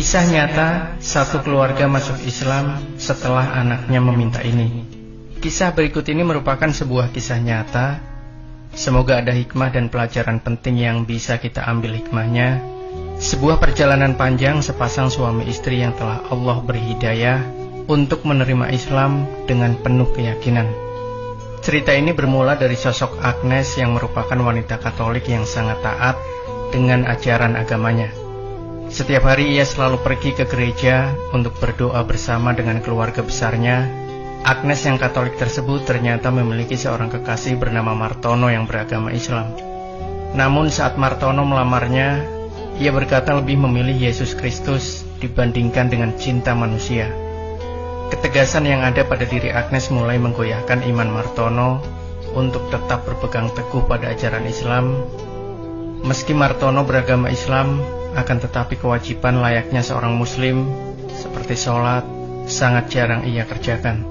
Kisah nyata, satu keluarga masuk Islam setelah anaknya meminta ini. Kisah berikut ini merupakan sebuah kisah nyata. Semoga ada hikmah dan pelajaran penting yang bisa kita ambil hikmahnya. Sebuah perjalanan panjang sepasang suami istri yang telah Allah beri hidayah untuk menerima Islam dengan penuh keyakinan. Cerita ini bermula dari sosok Agnes yang merupakan wanita Katolik yang sangat taat dengan ajaran agamanya. Setiap hari ia selalu pergi ke gereja untuk berdoa bersama dengan keluarga besarnya. Agnes yang Katolik tersebut ternyata memiliki seorang kekasih bernama Martono yang beragama Islam. Namun saat Martono melamarnya, ia berkata lebih memilih Yesus Kristus dibandingkan dengan cinta manusia. Ketegasan yang ada pada diri Agnes mulai menggoyahkan iman Martono untuk tetap berpegang teguh pada ajaran Islam. Meski Martono beragama Islam, akan tetapi kewajiban layaknya seorang muslim seperti sholat sangat jarang ia kerjakan.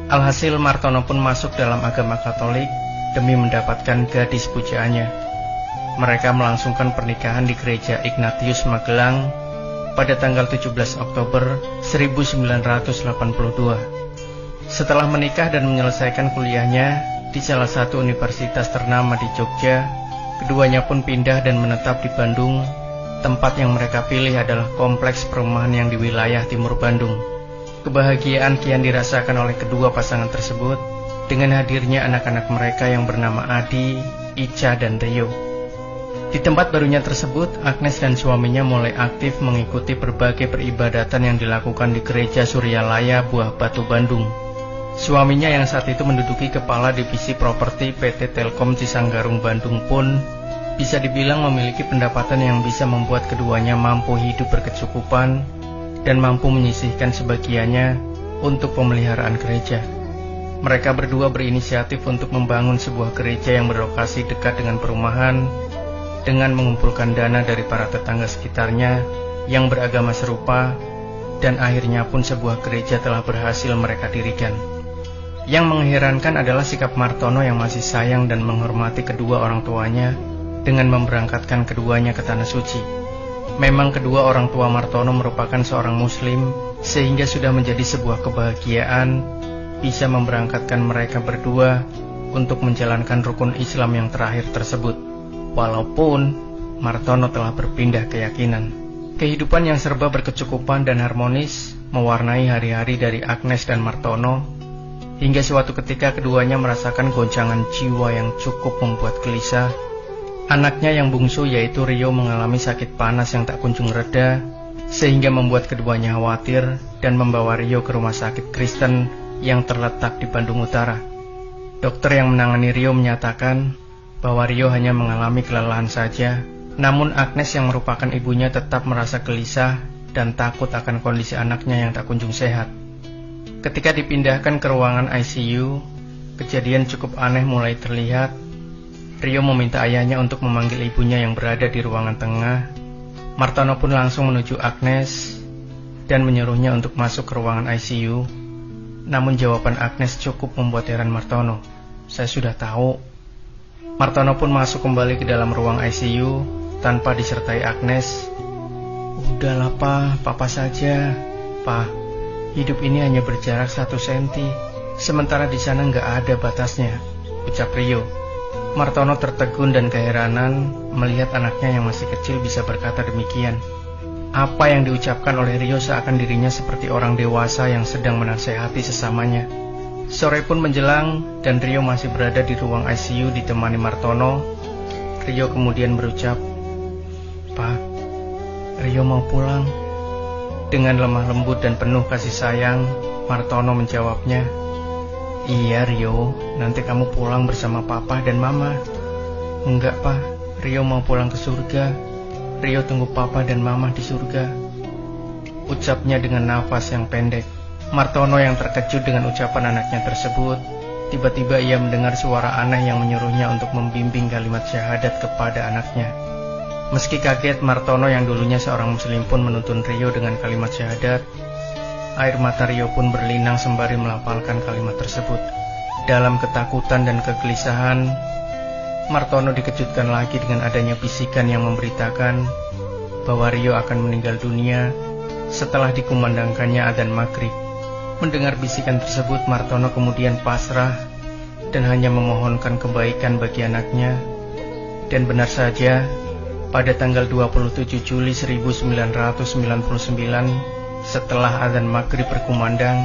Alhasil Martono pun masuk dalam agama Katolik demi mendapatkan gadis pujaannya. Mereka melangsungkan pernikahan di gereja Ignatius Magelang pada tanggal 17 Oktober 1982. Setelah menikah dan menyelesaikan kuliahnya di salah satu universitas ternama di Jogja, keduanya pun pindah dan menetap di Bandung. Tempat yang mereka pilih adalah kompleks perumahan yang di wilayah timur Bandung. Kebahagiaan kian dirasakan oleh kedua pasangan tersebut dengan hadirnya anak-anak mereka yang bernama Adi, Ica, dan Rio. Di tempat barunya tersebut, Agnes dan suaminya mulai aktif mengikuti berbagai peribadatan yang dilakukan di Gereja Suryalaya Buah Batu Bandung. Suaminya yang saat itu menduduki kepala divisi properti PT Telkom Cisanggarung Bandung pun bisa dibilang memiliki pendapatan yang bisa membuat keduanya mampu hidup berkecukupan dan mampu menyisihkan sebagiannya untuk pemeliharaan gereja. Mereka berdua berinisiatif untuk membangun sebuah gereja yang berlokasi dekat dengan perumahan dengan mengumpulkan dana dari para tetangga sekitarnya yang beragama serupa, dan akhirnya pun sebuah gereja telah berhasil mereka dirikan. Yang mengherankan adalah sikap Martono yang masih sayang dan menghormati kedua orang tuanya dengan memberangkatkan keduanya ke Tanah Suci. Memang kedua orang tua Martono merupakan seorang muslim, sehingga sudah menjadi sebuah kebahagiaan bisa memberangkatkan mereka berdua untuk menjalankan rukun Islam yang terakhir tersebut. Walaupun Martono telah berpindah keyakinan. Kehidupan yang serba berkecukupan dan harmonis mewarnai hari-hari dari Agnes dan Martono, hingga suatu ketika keduanya merasakan goncangan jiwa yang cukup membuat gelisah. Anaknya yang bungsu yaitu Rio mengalami sakit panas yang tak kunjung reda, sehingga membuat keduanya khawatir dan membawa Rio ke rumah sakit Kristen yang terletak di Bandung Utara. Dokter yang menangani Rio menyatakan bahwa Rio hanya mengalami kelelahan saja, namun Agnes yang merupakan ibunya tetap merasa gelisah dan takut akan kondisi anaknya yang tak kunjung sehat. Ketika dipindahkan ke ruangan ICU, kejadian cukup aneh mulai terlihat. Rio meminta ayahnya untuk memanggil ibunya yang berada di ruangan tengah. Martono pun langsung menuju Agnes dan menyuruhnya untuk masuk ke ruangan ICU. Namun jawaban Agnes cukup membuat heran Martono. "Saya sudah tahu." Martono pun masuk kembali ke dalam ruang ICU tanpa disertai Agnes. "Udahlah papa saja. Pa, hidup ini hanya berjarak 1 senti, sementara di sana nggak ada batasnya," ucap Rio. Martono tertegun dan keheranan melihat anaknya yang masih kecil bisa berkata demikian. Apa yang diucapkan oleh Rio seakan dirinya seperti orang dewasa yang sedang menasehati sesamanya. Sore pun menjelang dan Rio masih berada di ruang ICU ditemani Martono. Rio kemudian berucap, "Pak, Rio mau pulang." Dengan lemah lembut dan penuh kasih sayang, Martono menjawabnya, "Iya Rio, nanti kamu pulang bersama papa dan mama." "Enggak Pak, Rio mau pulang ke surga. Rio tunggu papa dan mama di surga," ucapnya dengan nafas yang pendek. Martono yang terkejut dengan ucapan anaknya tersebut, tiba-tiba ia mendengar suara aneh yang menyuruhnya untuk membimbing kalimat syahadat kepada anaknya. Meski kaget, Martono yang dulunya seorang muslim pun menuntun Rio dengan kalimat syahadat. Air mata Rio pun berlinang sembari melafalkan kalimat tersebut. Dalam ketakutan dan kegelisahan, Martono dikejutkan lagi dengan adanya bisikan yang memberitakan bahwa Rio akan meninggal dunia setelah dikumandangkannya adzan maghrib. Mendengar bisikan tersebut, Martono kemudian pasrah dan hanya memohonkan kebaikan bagi anaknya. Dan benar saja, pada tanggal 27 Juli 1999, setelah adzan maghrib berkumandang,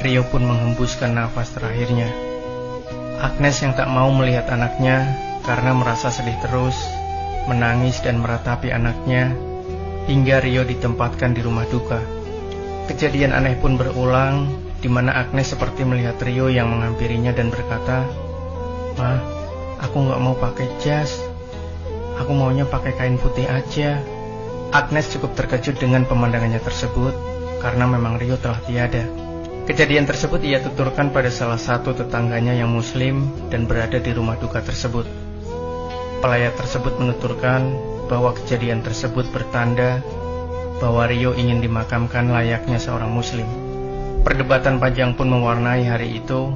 Rio pun menghembuskan nafas terakhirnya. Agnes yang tak mau melihat anaknya karena merasa sedih terus, menangis dan meratapi anaknya hingga Rio ditempatkan di rumah duka. Kejadian aneh pun berulang, di mana Agnes seperti melihat Rio yang menghampirinya dan berkata, "Ma, aku gak mau pakai jas. Aku maunya pakai kain putih aja." Agnes cukup terkejut dengan pemandangannya tersebut, karena memang Rio telah tiada. Kejadian tersebut ia tuturkan pada salah satu tetangganya yang muslim dan berada di rumah duka tersebut. Pelayat tersebut menuturkan bahwa kejadian tersebut bertanda bahwa Rio ingin dimakamkan layaknya seorang muslim. Perdebatan panjang pun mewarnai hari itu.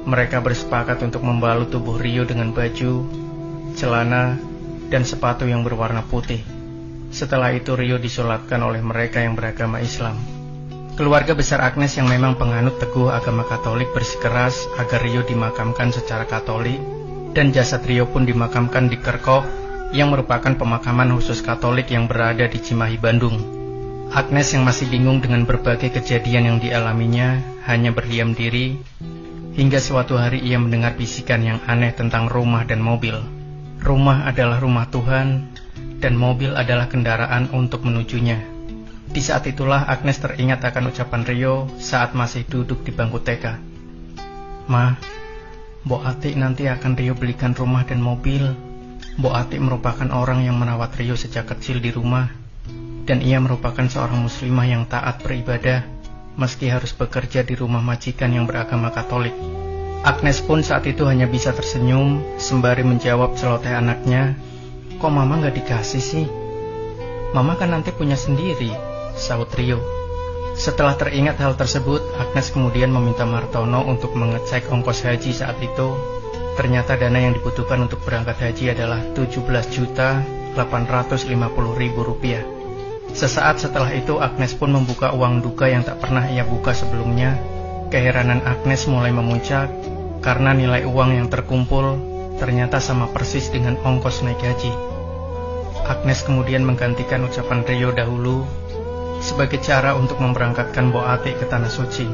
Mereka bersepakat untuk membalut tubuh Rio dengan baju, celana, dan sepatu yang berwarna putih. Setelah itu Rio disolatkan oleh mereka yang beragama Islam. Keluarga besar Agnes yang memang penganut teguh agama Katolik bersikeras agar Rio dimakamkan secara Katolik, dan jasad Rio pun dimakamkan di Kerkop yang merupakan pemakaman khusus Katolik yang berada di Cimahi, Bandung. Agnes yang masih bingung dengan berbagai kejadian yang dialaminya hanya berdiam diri hingga suatu hari ia mendengar bisikan yang aneh tentang rumah dan mobil. Rumah adalah rumah Tuhan dan mobil adalah kendaraan untuk menujunya. Di saat itulah Agnes teringat akan ucapan Rio saat masih duduk di bangku TK. "Ma, Mbok Atik nanti akan Rio belikan rumah dan mobil. Mbok Atik merupakan orang yang merawat Rio sejak kecil di rumah, dan ia merupakan seorang muslimah yang taat beribadah, meski harus bekerja di rumah majikan yang beragama Katolik." Agnes pun saat itu hanya bisa tersenyum sembari menjawab celoteh anaknya, "Kok Mama gak dikasih sih? Mama kan nanti punya sendiri," sahut Rio. Setelah teringat hal tersebut, Agnes kemudian meminta Martono untuk mengecek ongkos haji saat itu. Ternyata dana yang dibutuhkan untuk berangkat haji adalah 17.850.000 rupiah. Sesaat setelah itu Agnes pun membuka uang duka yang tak pernah ia buka sebelumnya. Keheranan Agnes mulai memuncak karena nilai uang yang terkumpul ternyata sama persis dengan ongkos naik haji. Agnes kemudian menggantikan ucapan Rio dahulu sebagai cara untuk memberangkatkan Mbok Atik ke Tanah Suci.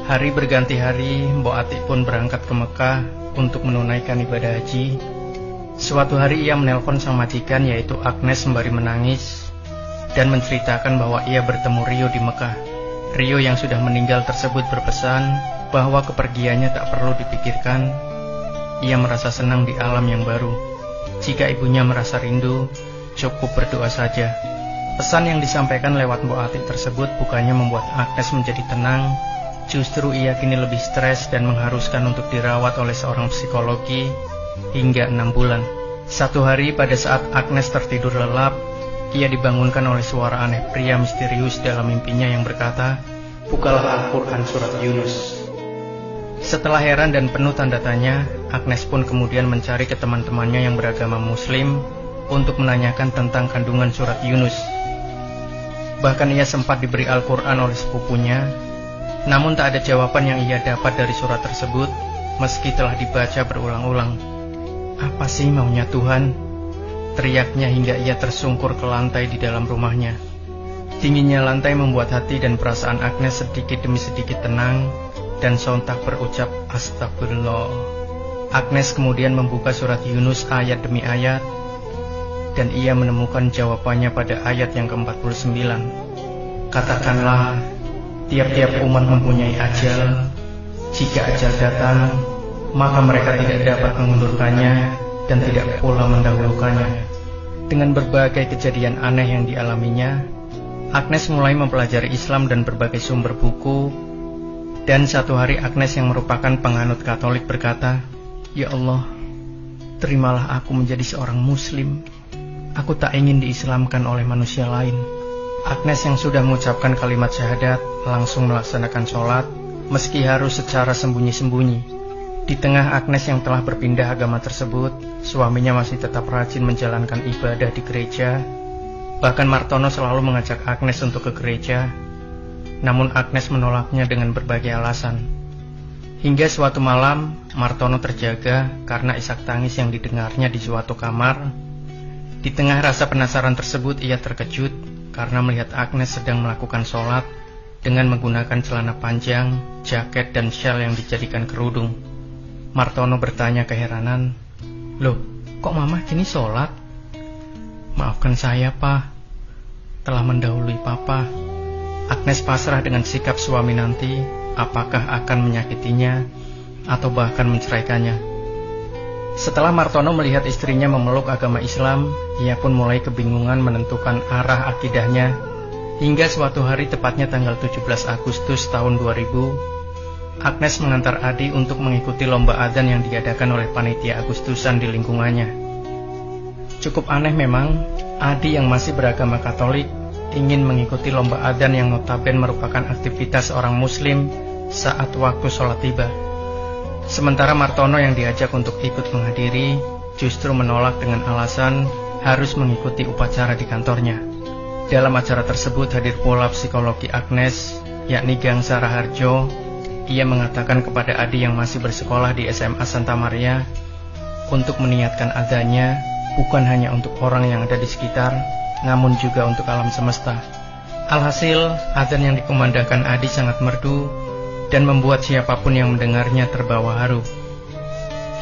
Hari berganti hari, Mbok Atik pun berangkat ke Mekah untuk menunaikan ibadah haji. Suatu hari ia menelpon sang majikan yaitu Agnes sembari menangis dan menceritakan bahwa ia bertemu Rio di Mekah. Rio yang sudah meninggal tersebut berpesan bahwa kepergiannya tak perlu dipikirkan. Ia merasa senang di alam yang baru. Jika ibunya merasa rindu, cukup berdoa saja. Pesan yang disampaikan lewat Mbok Atik tersebut bukannya membuat Agnes menjadi tenang, justru ia kini lebih stres dan mengharuskan untuk dirawat oleh seorang psikologi hingga 6 bulan. Satu hari pada saat Agnes tertidur lelap, ia dibangunkan oleh suara aneh pria misterius dalam mimpinya yang berkata, "Bukalah Al-Quran surat Yunus." Setelah heran dan penuh tanda tanya, Agnes pun kemudian mencari ke teman-temannya yang beragama Muslim untuk menanyakan tentang kandungan surat Yunus. Bahkan ia sempat diberi Al-Quran oleh sepupunya, namun tak ada jawaban yang ia dapat dari surat tersebut meski telah dibaca berulang-ulang. "Apa sih maunya Tuhan?" teriaknya hingga ia tersungkur ke lantai di dalam rumahnya. Dinginnya lantai membuat hati dan perasaan Agnes sedikit demi sedikit tenang dan sontak berucap astagfirullah. Agnes kemudian membuka surat Yunus ayat demi ayat dan ia menemukan jawabannya pada ayat yang ke-49. "Katakanlah, tiap-tiap umat mempunyai ajal. Jika ajal datang, maka mereka tidak dapat mengundurkannya dan tidak pula mendahulukannya." Dengan berbagai kejadian aneh yang dialaminya, Agnes mulai mempelajari Islam dan berbagai sumber buku. Dan satu hari Agnes yang merupakan penganut Katolik berkata, "Ya Allah, terimalah aku menjadi seorang Muslim. Aku tak ingin diislamkan oleh manusia lain." Agnes yang sudah mengucapkan kalimat syahadat langsung melaksanakan sholat meski harus secara sembunyi-sembunyi. Di tengah Agnes yang telah berpindah agama tersebut, suaminya masih tetap rajin menjalankan ibadah di gereja. Bahkan Martono selalu mengajak Agnes untuk ke gereja. namun Agnes menolaknya dengan berbagai alasan. Hingga suatu malam, Martono terjaga karena isak tangis yang didengarnya di suatu kamar. Di tengah rasa penasaran tersebut, ia terkejut karena melihat Agnes sedang melakukan sholat dengan menggunakan celana panjang, jaket, dan syal yang dijadikan kerudung. Martono bertanya keheranan, "Loh, kok Mama kini sholat?" "Maafkan saya, Pak. Telah mendahului Papa." Agnes pasrah dengan sikap suami nanti, apakah akan menyakitinya atau bahkan menceraikannya. Setelah Martono melihat istrinya memeluk agama Islam, ia pun mulai kebingungan menentukan arah akidahnya. Hingga suatu hari, tepatnya tanggal 17 Agustus tahun 2000, Agnes mengantar Adi untuk mengikuti lomba adzan yang diadakan oleh panitia Agustusan di lingkungannya. Cukup aneh memang, Adi yang masih beragama Katolik ingin mengikuti lomba adzan yang notabene merupakan aktivitas orang Muslim saat waktu sholat tiba. Sementara Martono yang diajak untuk ikut menghadiri justru menolak dengan alasan harus mengikuti upacara di kantornya. Dalam acara tersebut hadir pula psikologi Agnes, yakni Gangsa Raharjo. Ia mengatakan kepada Adi yang masih bersekolah di SMA Santa Maria untuk meniatkan adzannya bukan hanya untuk orang yang ada di sekitar, namun juga untuk alam semesta. Alhasil, adzan yang dikumandangkan Adi sangat merdu dan membuat siapapun yang mendengarnya terbawa haru.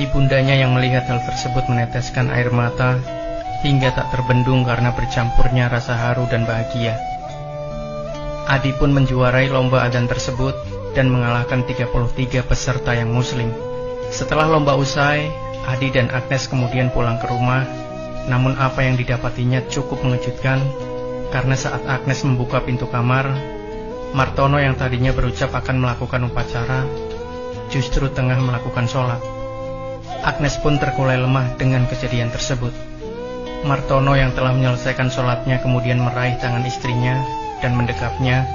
Ibundanya yang melihat hal tersebut meneteskan air mata hingga tak terbendung karena bercampurnya rasa haru dan bahagia. Adi pun menjuarai lomba adzan tersebut dan mengalahkan 33 peserta yang muslim. Setelah lomba usai, Adi dan Agnes kemudian pulang ke rumah. Namun apa yang didapatinya cukup mengejutkan, karena saat Agnes membuka pintu kamar, Martono yang tadinya berucap akan melakukan upacara, justru tengah melakukan sholat. Agnes pun terkulai lemah dengan kejadian tersebut. Martono yang telah menyelesaikan sholatnya kemudian meraih tangan istrinya dan mendekapnya.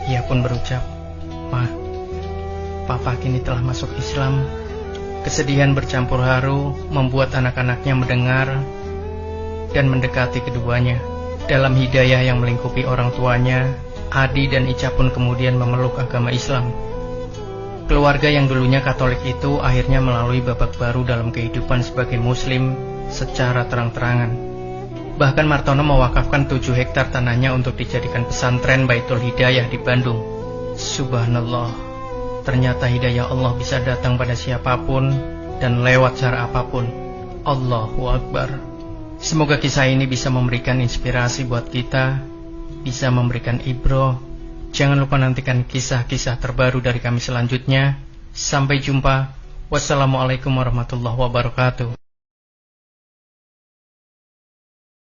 Ia pun berucap, "Ma, Papa kini telah masuk Islam." Kesedihan bercampur haru membuat anak-anaknya mendengar dan mendekati keduanya. Dalam hidayah yang melingkupi orang tuanya, Adi dan Ica pun kemudian memeluk agama Islam. Keluarga yang dulunya Katolik itu akhirnya melalui babak baru dalam kehidupan sebagai Muslim secara terang-terangan. Bahkan Martono mewakafkan 7 hektar tanahnya untuk dijadikan pesantren Baitul Hidayah di Bandung. Subhanallah, ternyata hidayah Allah bisa datang pada siapapun dan lewat cara apapun. Allahu Akbar. Semoga kisah ini bisa memberikan inspirasi buat kita, bisa memberikan ibroh. Jangan lupa nantikan kisah-kisah terbaru dari kami selanjutnya. Sampai jumpa. Wassalamualaikum warahmatullahi wabarakatuh.